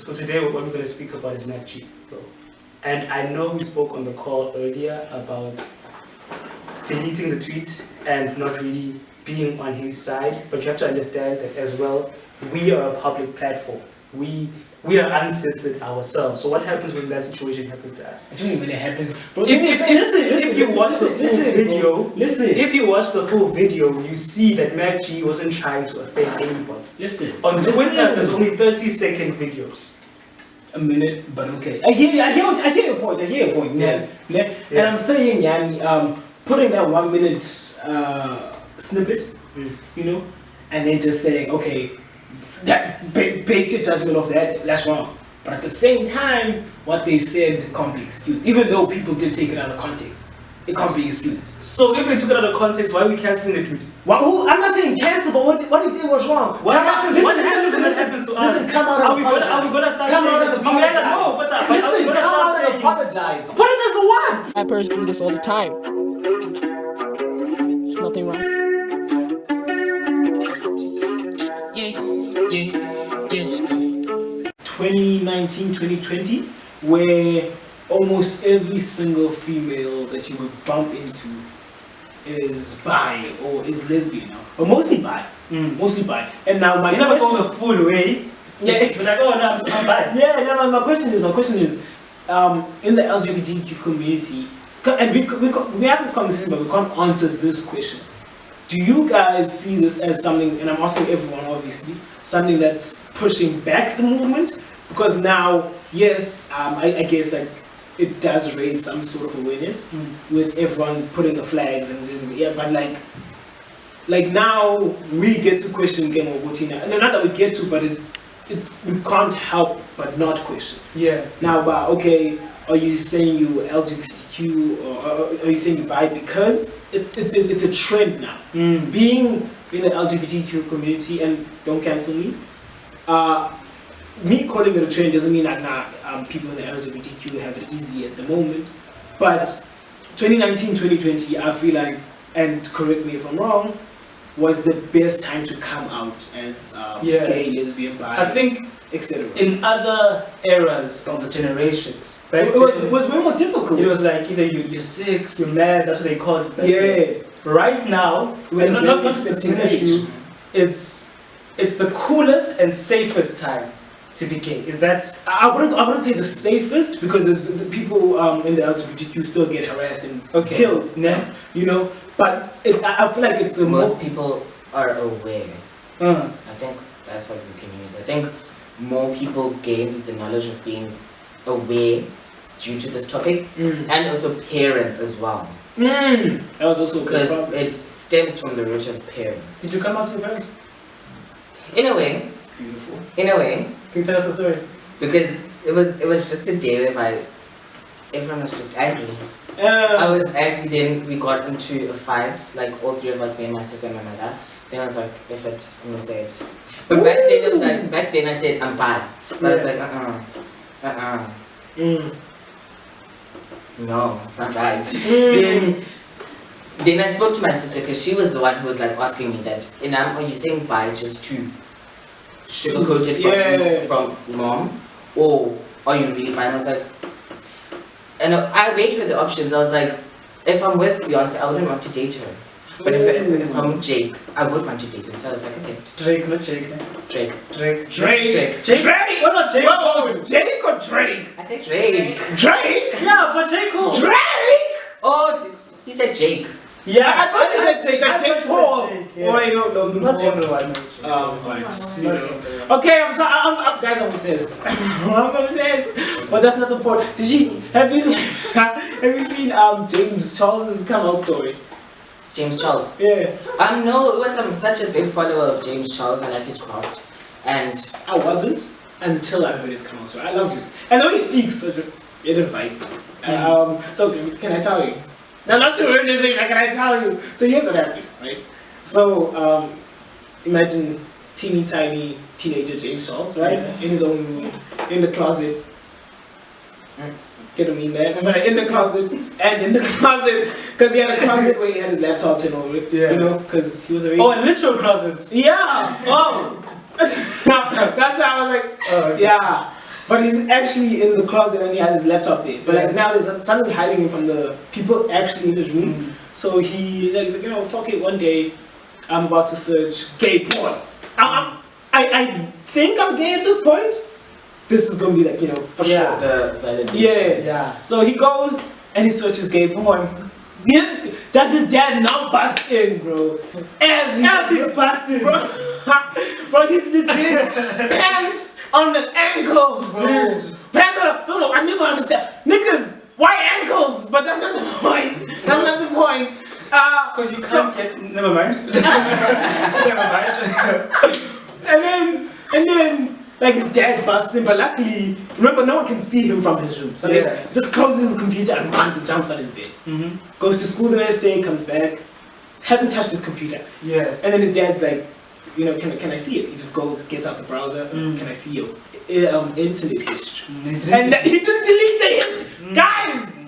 So today what we're going to speak about is MacG, bro. And I know we spoke on the call earlier about deleting the tweet and not really being on his side, but you have to understand that as well, we are a public platform. We are uncensored ourselves. So what happens when that situation happens to us? I don't even know it happens. Bro, If you watch the full video, you see that MacG wasn't trying to offend anybody. On Twitter, there's only 30-second videos. A minute, but okay. I hear your point. Yeah. And I'm saying, yeah, putting that 1 minute snippet, you know, and then just saying, okay, that base your judgment of that's wrong. But at the same time, what they said can't be excused. Even though people did take it out of context, it can't be excused. So if we took it out of context, why are we cancelling the tweet? I'm not saying cancel, but what he did was wrong. What happens when this happens to us? Listen, come out and apologize. Are we going to start come out and apologize? Listen, come out and apologize. Apologize for what? Rappers do this all the time. There's nothing wrong. Yes. 2019, 2020, where almost every single female that you would bump into is bi or is lesbian now, but mostly bi. Mostly bi. And now my never question go the full way. Yeah, it's like, oh no, I'm bi. Yeah, my question is, in the LGBTQ community, and we have this conversation, but we can't answer this question. Do you guys see this as something, and I'm asking everyone obviously, something that's pushing back the movement? Because now, yes, I guess like it does raise some sort of awareness with everyone putting the flags and but like now we get to question Game of Botina, and not that we get to, but we can't help but not question. Yeah. Now, okay, are you saying you LGBTQ or are you saying you bi? Because it's a trend now. Being in the LGBTQ community, and don't cancel me. Me calling it a trend doesn't mean that people in the LGBTQ have it easy at the moment. But 2019, 2020, I feel like, and correct me if I'm wrong, was the best time to come out as gay, lesbian, bi, I think, etc. In other eras of the generations, right? It was way more difficult. It was like either you're sick, you're mad, that's what they called it. Yeah. Right now, not just the issue, it's the coolest and safest time to be gay. Is that? I wouldn't say the safest, because there's the people in the LGBTQ still get harassed and killed. Yeah. You know, but I feel like it's the most people are aware. I think that's what we can use. I think more people gained the knowledge of being aware due to this topic, and also parents as well. That was also because it stems from the root of parents. Did you come out to your parents? In a way. Beautiful. In a way. Can you tell us the story? Because it was just a day where everyone was just angry. I was angry. Then we got into a fight, like all three of us, me and my sister and my mother. Then I was like, "If it, I'm gonna say it." But back then I said I'm bi. But I was like, no, it's not right. Then I spoke to my sister, because she was the one who was like asking me that, Inam, are you saying bi just to sugarcoat it from mom, or are you really bi? And I was like, and I weighed with the options. I was like, if I'm with Beyonce, I wouldn't want to date her. But if I'm with Jake, I would want to date him. So I was like, okay. Drake, not Jake. Drake. What not Jake? Whoa, Jake or Drake? I said Drake. Drake? Yeah, but Jake who? Drake? Oh, he said Jake. Yeah, I thought you said Jake. Jake Paul. No, not everyone knows. Right. Okay, I'm sorry. Guys, I'm obsessed. I'm obsessed. But that's not the point. Have you seen James Charles's come out story? James Charles. Yeah. No, it was such a big follower of James Charles. I like his craft, and I wasn't until I heard his come out story. I loved it, and the way he speaks, it invites me. So can I tell you? No, not to ruin anything, but can I tell you? So here's what happened, right? So imagine teeny tiny teenager James Charles, right? In his own room, in the closet. Get what I mean, man? But in the closet, because he had a closet where he had his laptops and all, you know, because he was a literal closets. Yeah. Oh. That's how I was like, yeah. But he's actually in the closet and he has his laptop there. But like now there's something hiding him from the people actually in his room. So he's like, you know, fuck it, one day I'm about to search gay porn. I think I'm gay at this point. This is gonna be like, you know, for sure. The validation. Yeah. So he goes and he searches gay porn. Does his dad now bust in, bro? As he's busting, bro. Bro, he's legit pants on the ankles, bro. Dude. Pants on the, no, I never understand. Niggas, why ankles? But that's not the point. That's not the point. Because you can't get, never mind. Never mind. and then, like his dad busts in, but luckily, remember, no one can see him from his room. So he just closes his computer and runs and jumps on his bed. Goes to school the next day, comes back, hasn't touched his computer. Yeah. And then his dad's like, you know, can I see it? He just goes, gets out the browser, can I see your internet history? And he didn't delete the history. Guys!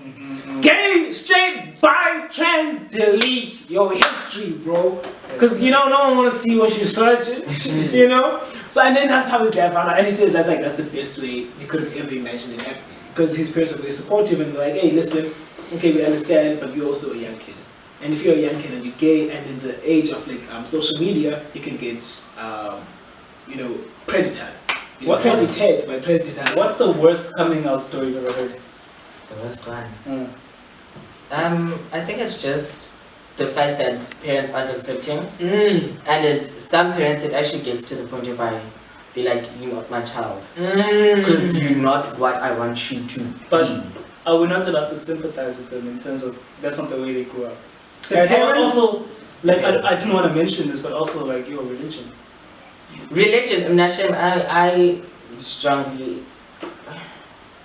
Gay, straight, bi, trans, delete your history, bro. Because, you know, no one want to see what you're searching, you know? So, and then that's how his dad found out. And he says that's the best way you could have ever imagined it happening. Because his parents are very supportive and they're like, hey, listen, okay, we understand, but you're also a young kid. And if you're a young kid and you're gay, and in the age of like social media, you can get, you know, predators. Predated by predators. What's the worst coming out story you've ever heard? The worst one? I think it's just the fact that parents aren't accepting. And some parents, it actually gets to the point whereby they're like, you're not my child. Because you're not what I want you to be. Are we not allowed to sympathize with them in terms of that's not the way they grew up? Their parents, also, like, I didn't want to mention this, but also like your religion. Religion, Nashem, I strongly.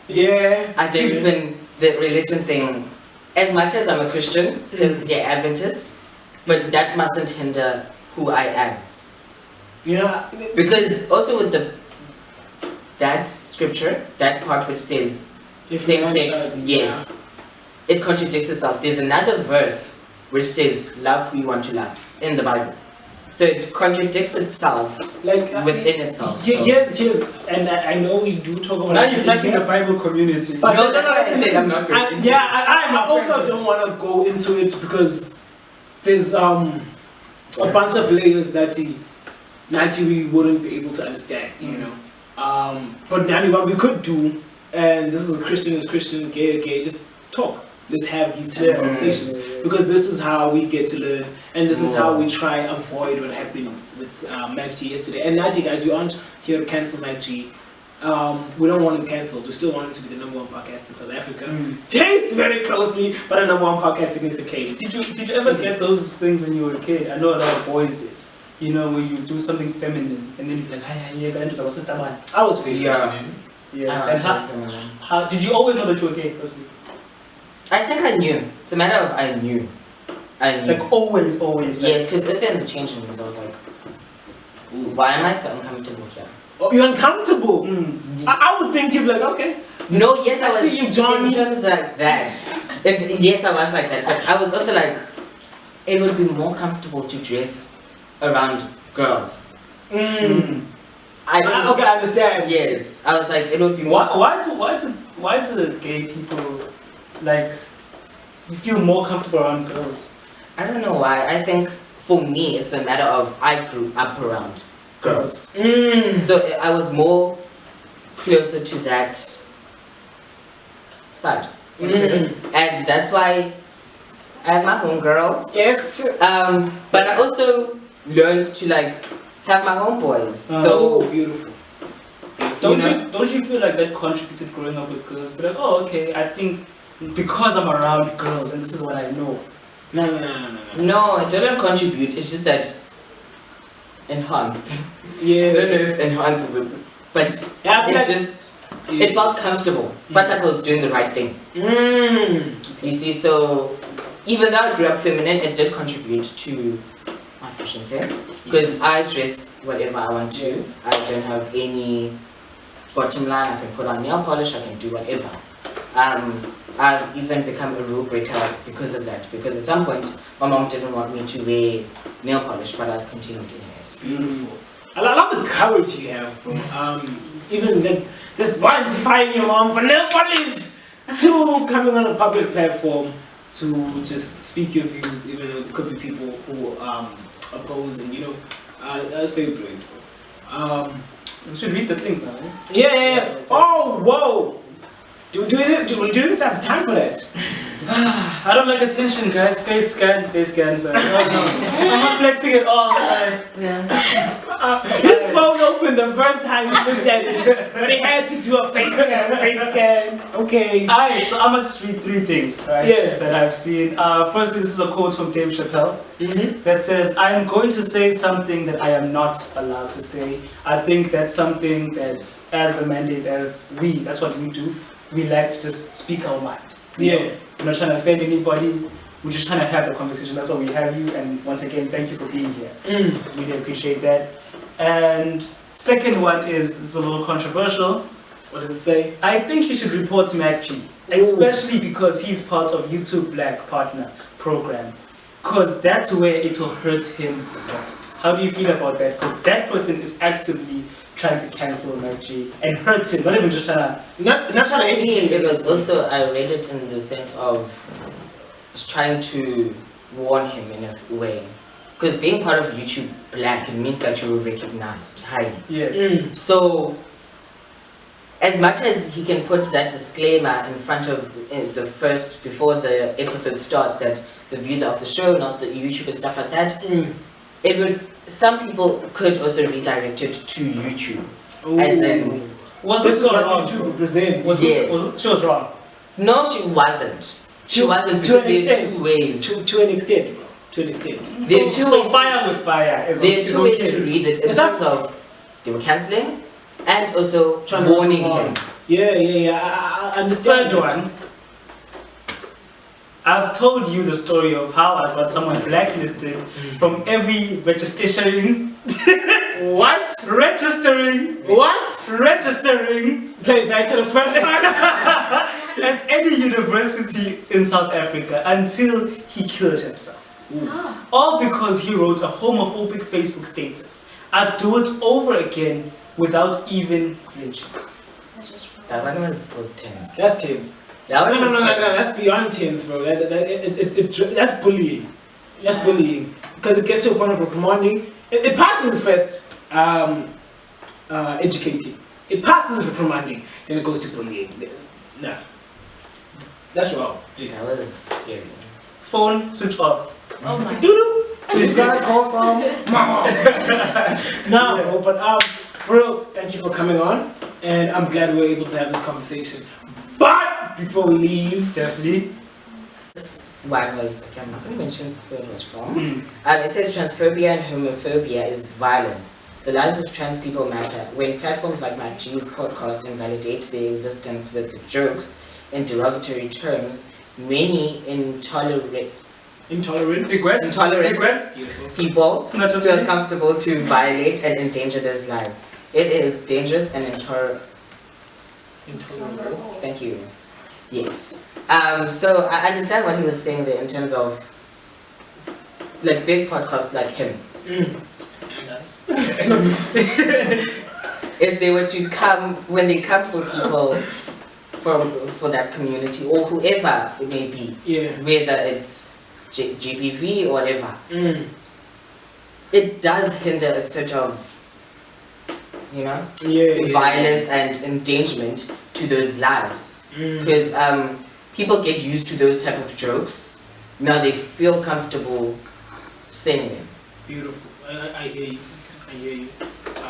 I don't even, the religion thing, as much as I'm a Christian, Seventh-day Adventist, but that mustn't hinder who I am. Yeah. Because also with that scripture, that part which says same-sex, yes, it contradicts itself. There's another verse which says love who you want to love in the Bible. So it contradicts itself, like within itself. Yes, and I know we do talk about. Now you're attacking the Bible community. But no, that's why I said I'm not going into it. I also don't want to go into it because there's a bunch of layers that we wouldn't be able to understand, you know. But Nani, what we could do, and this is Christian, gay, just talk. Let's have these type of conversations because this is how we get to learn, and this is how we try and avoid what happened with MacG yesterday. And Nati, guys, we aren't here to cancel MacG. We don't want him cancelled. We still want him to be the #1 podcast in South Africa. Chased very closely by the #1 podcast against the Cape. Did you ever get those things when you were a kid? I know a lot of boys did. You know, when you do something feminine and then you're like, hi, you're going to do sister man. I was very feminine. Yeah. And how did you always know that you were gay firstly? I think I knew. It's a matter of I knew. Like always. Like, yes, because this in the changing rooms, I was like, why am I so uncomfortable here? Oh, you're uncomfortable? I would think you'd be like, okay. No, yes, I was. See you, Johnny. In terms like that. Yes, I was like that. But I was also like, it would be more comfortable to dress around girls. Okay, I understand. Yes, I was like, it would be more. Why do the gay people like you feel more comfortable around girls? I don't know why. I think for me it's a matter of I grew up around girls. So I was more closer to that side. And that's why I have my home girls. Yes. But I also learned to like have my homeboys. So beautiful. Don't you feel like that contributed growing up with girls? Be like, oh, okay, I think because I'm around girls and this is what I know. No, it didn't contribute. It's just that enhanced. Yeah. I don't know if enhanced is it, but it felt comfortable. Felt like I was doing the right thing. You see, so even though I grew up feminine, it did contribute to my fashion sense because I dress whatever I want to. I don't have any bottom line. I can put on nail polish. I can do whatever. I've even become a rule breaker because of that. Because at some point, my mom didn't want me to wear nail polish, but I continued in it. Beautiful. I love the courage you have, bro. Even like just one defying your mom for nail polish, two coming on a public platform to just speak your views, even though there could be people who oppose, and that's very brave, bro. We should read the things now. Eh? Yeah. Oh, whoa. Do we just have time for that? I don't like attention, guys. Face scan, sorry. I'm not flexing at all. Sorry. His phone opened the first time he looked at it, but he had to do a face scan. Okay. Alright, so I'm gonna just read three things, right? Yeah. That I've seen. Firstly, this is a quote from Dave Chappelle that says, "I am going to say something that I am not allowed to say." I think that's something that, as the mandate, that's what we do. We like to just speak our mind. Yeah. We're not trying to offend anybody. We're just trying to have the conversation. That's why we have you. And once again, thank you for being here. Really appreciate that. And second one is, this is a little controversial. What does it say? I think you should report Magchi, especially because he's part of YouTube Black Partner Program. Because that's where it will hurt him the most. How do you feel about that? Because that person is actively trying to cancel Magchi and hurt him, not even just trying to... Not trying to educate It him. was also, I read it in the sense of trying to warn him in a way. Because being part of YouTube Black means that you were recognized highly. Yes. So, as much as he can put that disclaimer in front of before the episode starts, that the views are of the show, not the YouTube and stuff like that, it would, some people could also redirect it to YouTube. As in, Was This this is what wrong? YouTube represents. Yes. She was wrong. no, she wasn't. She wasn't, to because an there are extent. two ways. To an extent, bro. To an extent. There are two So ways. fire with fire is There are is two ways okay. to read it in Is that- terms of they were cancelling and also Trying to warning warn. him. Yeah. I understand. Third one. I've told you the story of how I got someone blacklisted from every registering. What? Registering. What? Registering Play it back to the first time. at any university in South Africa until he killed himself. All because he wrote a homophobic Facebook status. I'd do it over again without even flinching. That one was tense. That's tense. That No, one was tense. that's beyond tense, bro. That's bullying. That's bullying. Because it gets to a point of reprimanding. It passes first educating. It passes reprimanding, then it goes to bullying. Nah. That's wrong. That was scary. Phone switch off. Oh my. Doo-doo. You got a call from mama. Nah, bro, but bro, thank you for coming on. And I'm glad we were able to have this conversation. But before we leave, Definitely. One was, okay, I'm not going to mention where it was from. It says transphobia and homophobia is violence. The lives of trans people matter. When platforms like MacG's podcast invalidate their existence with jokes in derogatory terms, many intolerant people It's not just feel me. comfortable to violate and endanger those lives. It is dangerous and intolerable. Thank you. Yes. So I understand what he was saying there in terms of like big podcasts like him. If they were to come, when they come for people for that community or whoever it may be, whether it's GBV or whatever, it does hinder a sort of, violence and endangerment to those lives. Because people get used to those type of jokes. Now they feel comfortable saying them. Beautiful. I hear you.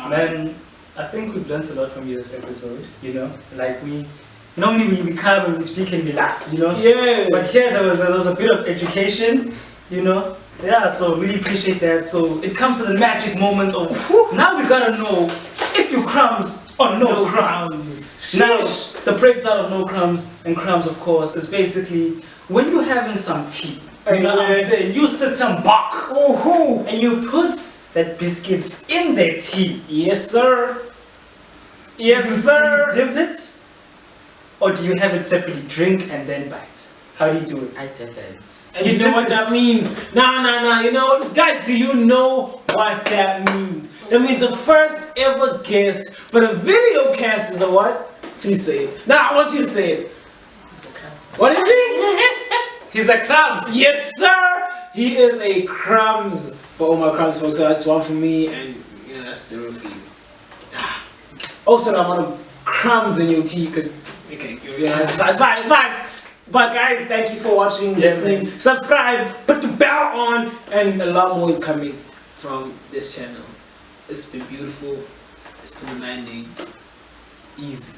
Man, I think we've learned a lot from you this episode, like normally we come and we speak and we laugh, Yeah. but here there was a bit of education, yeah, so really appreciate that. So it comes to the magic moment of, now we gotta know if you crumbs or no crumbs. Now, the breakdown of no crumbs and crumbs, of course, is basically when you're having some tea, what I'm saying, you set some bark, and you put that biscuits in the tea. Yes, sir. Do you dip it? Or do you have it separately, drink and then bite? How do you do it? I didn't. And you know what that means? Nah. You know, guys, do you know what that means? That means the first ever guest for the video cast is a what? Please say it. Nah, I want you to say it. What is he? He's a crumbs. Yes, sir. He is a crumbs for all my crumbs folks. So that's one for me, and you know that's 0 for you. Also, I want crumbs in your tea because okay, yeah, it's fine. But guys, thank you for watching, listening, subscribe, put the bell on, and a lot more is coming from this channel. It's been beautiful. It's been a mandate. Easy.